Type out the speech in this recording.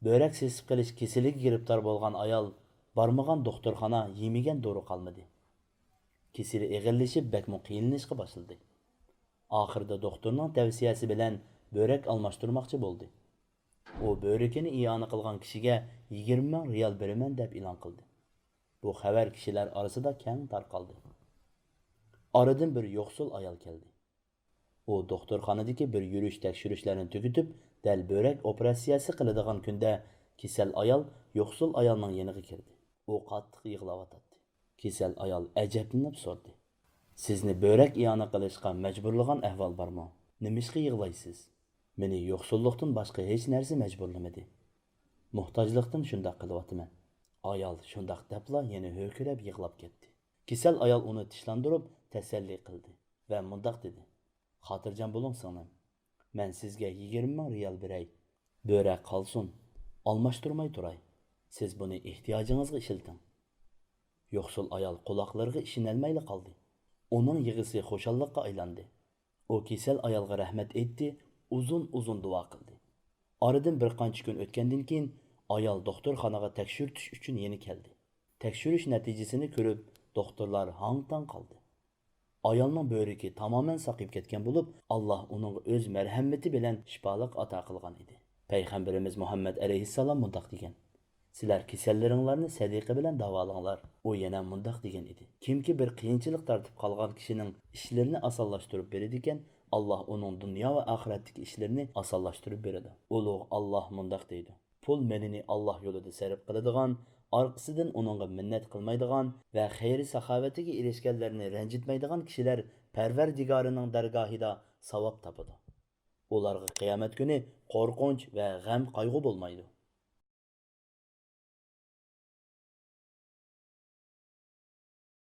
Börek sesip qilish kesiliga giribdor bo'lgan ayol barmagan doktorxona yemigan dori qolmadi. Kesili eg'irlashib bakmo qiyinlashga boshladi. Oxirida doktorning tavsiyasi bilan börek almashtirmoqchi bo'ldi. U börekini iyona qilgan kishiga 20 ming riyal beraman deb e'lon qildi. Bu xabar kishilar orasida keng tarqaldi. Oradan bir yo'qsul ayol keldi. U doktorxonadagi bir yurish tekshirishlarni tugatib, dal börek operatsiyasi qiladigan kunda kasal ayol yo'qsul ayolning yoniga kirdi. U qattiq yig'layotdi. Kasal ayol ajablanib so'radi: "Sizni börek iyona qilishga majburlagan ahvol bormi? Nimishqa yig'laysiz? Meni yo'qsullikdan boshqa hech narsa majburlamadi. Muhtojlikdan shunday qilyapman." Ayol shunday debla yana ho'kirab yig'lab ketdi. Kasal ayol uni tishlantirib tasalli qildi va mundaq dedi: "Xotirjam bo'ling singlim. Men sizga 20 ming riyal beray. Börek qolsin, almashtirmay turay. Siz buni ehtiyojingizga ishlating." Yo'qsul ayol quloqlariga ishonolmay qoldi. Uning yig'isi xushallikqa aylandi. U kasal ayolga rahmat aytdi, uzun duo qildi. Oradan bir qancha kun o'tgandan keyin ayol doktorxonaga tekshirtish uchun yana keldi. Tekshirish natijasini ko'rib, doktorlar hang-tang qoldi. Ayolning böreki tamamen saqib ketgan bo'lib, Alloh uning o'z marhamati bilan shifolik ato qilgan edi. Payg'ambarimiz Muhammad alayhissalom mundaq degan: "Sizlar kasallaringlarni sadiqa bilan davolanglar." U yana mundaq degan edi: "Kimki bir qiyinchilik tortib qolgan kishining ishlarini osonlashtirib beradi ekan, Alloh uning dunyo va oxiratdagi ishlarini osonlashtirib beradi." Ulug' Alloh mundaq deydi: "Pul menini Alloh yo'lida sarf qiladigan, orqasidan uningga minnat qilmaydigan va xayri saxovatiga erishganlarni ranjitmaydigan kishilar Parvardigorining dargohida savob topadi. Ularga qiyomat kuni qo'rqinch va g'am qayg'u bo'lmaydi."